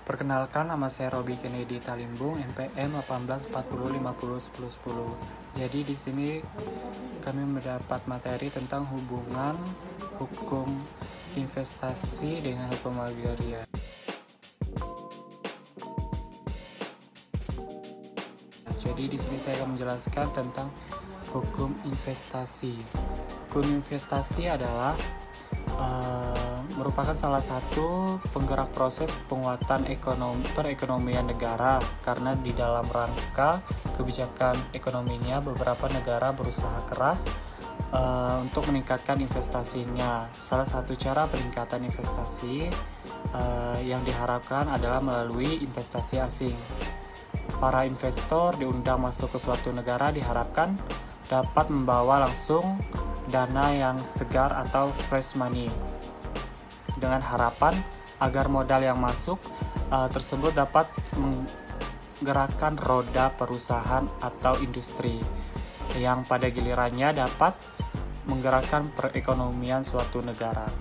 Perkenalkan, nama saya Robi Kennedy Talimbung, NPM 1840501010. Jadi di sini kami mendapat materi tentang hubungan hukum investasi dengan hukum agraria. Jadi di sini saya akan menjelaskan tentang hukum investasi. Hukum investasi adalah merupakan salah satu penggerak proses penguatan perekonomian negara, karena di dalam rangka kebijakan ekonominya beberapa negara berusaha keras untuk meningkatkan investasinya. Salah satu cara peningkatan investasi yang diharapkan adalah melalui investasi asing. Para investor diundang masuk ke suatu negara diharapkan dapat membawa langsung dana yang segar atau fresh money, dengan harapan agar modal yang masuk tersebut dapat menggerakkan roda perusahaan atau industri, yang pada gilirannya dapat menggerakkan perekonomian suatu negara.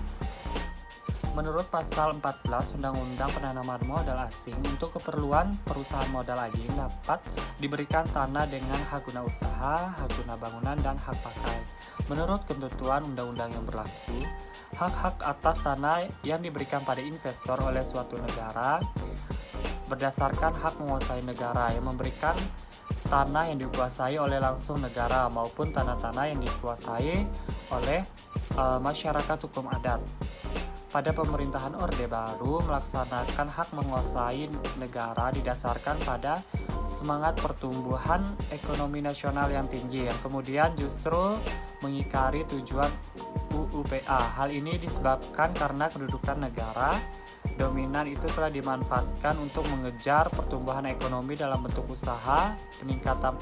Menurut pasal 14 Undang-Undang Penanaman Modal Asing, untuk keperluan perusahaan modal asing dapat diberikan tanah dengan hak guna usaha, hak guna bangunan, dan hak pakai. Menurut ketentuan undang-undang yang berlaku, hak-hak atas tanah yang diberikan pada investor oleh suatu negara berdasarkan hak menguasai negara, yang memberikan tanah yang dikuasai oleh langsung negara maupun tanah-tanah yang dikuasai oleh masyarakat hukum adat. Pada pemerintahan Orde Baru melaksanakan hak menguasai negara didasarkan pada semangat pertumbuhan ekonomi nasional yang tinggi, yang kemudian justru mengingkari tujuan UUPA. Hal ini disebabkan karena kedudukan negara dominan itu telah dimanfaatkan untuk mengejar pertumbuhan ekonomi dalam bentuk usaha, peningkatan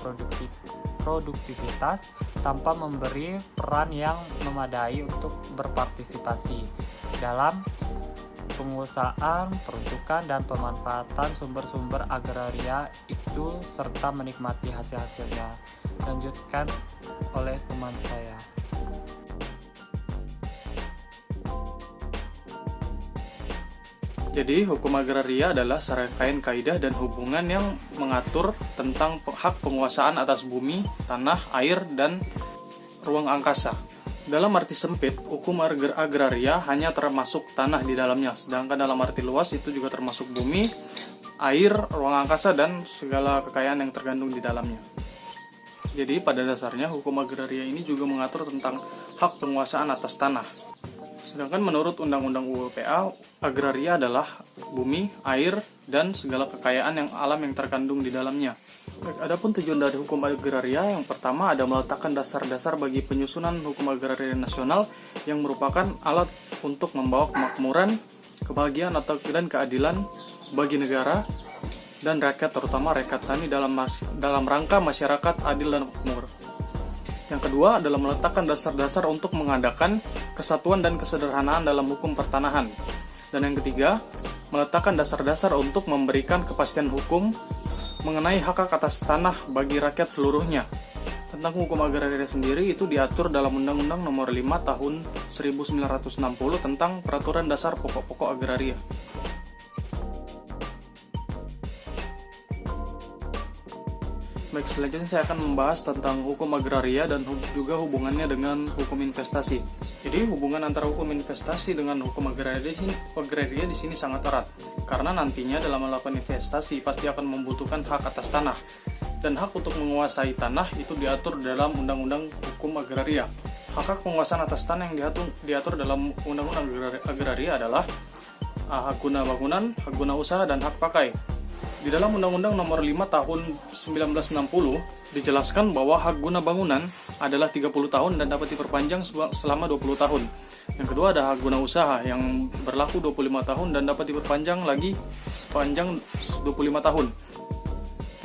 produktivitas tanpa memberi peran yang memadai untuk berpartisipasi dalam penguasaan, peruntukan, dan pemanfaatan sumber-sumber agraria itu serta menikmati hasil-hasilnya. Lanjutkan oleh teman saya. Jadi, hukum agraria adalah serangkaian kaidah dan hubungan yang mengatur tentang hak penguasaan atas bumi, tanah, air, dan ruang angkasa. Dalam arti sempit, hukum agraria hanya termasuk tanah di dalamnya, sedangkan dalam arti luas itu juga termasuk bumi, air, ruang angkasa, dan segala kekayaan yang terkandung di dalamnya. Jadi, pada dasarnya hukum agraria ini juga mengatur tentang hak penguasaan atas tanah. Sedangkan menurut Undang-Undang UUPA, agraria adalah bumi, air, dan segala kekayaan yang alam yang terkandung di dalamnya. Adapun tujuan dari hukum agraria, yang pertama ada meletakkan dasar-dasar bagi penyusunan hukum agraria nasional yang merupakan alat untuk membawa kemakmuran, kebahagiaan dan keadilan bagi negara dan rakyat, terutama rakyat tani dalam rangka masyarakat adil dan makmur. Yang kedua adalah meletakkan dasar-dasar untuk mengadakan kesatuan dan kesederhanaan dalam hukum pertanahan. Dan yang ketiga, meletakkan dasar-dasar untuk memberikan kepastian hukum mengenai hak atas tanah bagi rakyat seluruhnya. Tentang hukum agraria sendiri itu diatur dalam Undang-Undang Nomor 5 Tahun 1960 tentang Peraturan Dasar Pokok-pokok Agraria. Baik, selanjutnya saya akan membahas tentang hukum agraria dan juga hubungannya dengan hukum investasi. Jadi, hubungan antara hukum investasi dengan hukum agraria di sini sangat erat, karena nantinya dalam melakukan investasi pasti akan membutuhkan hak atas tanah, dan hak untuk menguasai tanah itu diatur dalam Undang-Undang Hukum Agraria. Hak penguasaan atas tanah yang diatur dalam Undang-Undang Agraria adalah hak guna bangunan, hak guna usaha, dan hak pakai. Di dalam Undang-Undang Nomor 5 Tahun 1960 dijelaskan bahwa hak guna bangunan adalah 30 tahun dan dapat diperpanjang selama 20 tahun. Yang kedua ada hak guna usaha yang berlaku 25 tahun dan dapat diperpanjang lagi sepanjang 25 tahun.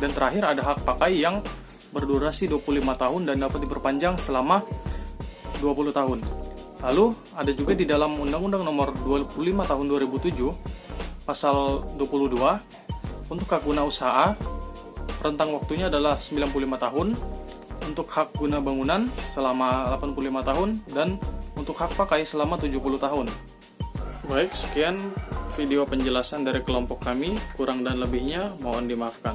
Dan terakhir ada hak pakai yang berdurasi 25 tahun dan dapat diperpanjang selama 20 tahun. Lalu ada juga di dalam Undang-Undang Nomor 25 Tahun 2007 Pasal 22 untuk hak guna usaha, rentang waktunya adalah 95 tahun, untuk hak guna bangunan selama 85 tahun, dan untuk hak pakai selama 70 tahun. Baik, sekian video penjelasan dari kelompok kami. Kurang dan lebihnya mohon dimaafkan.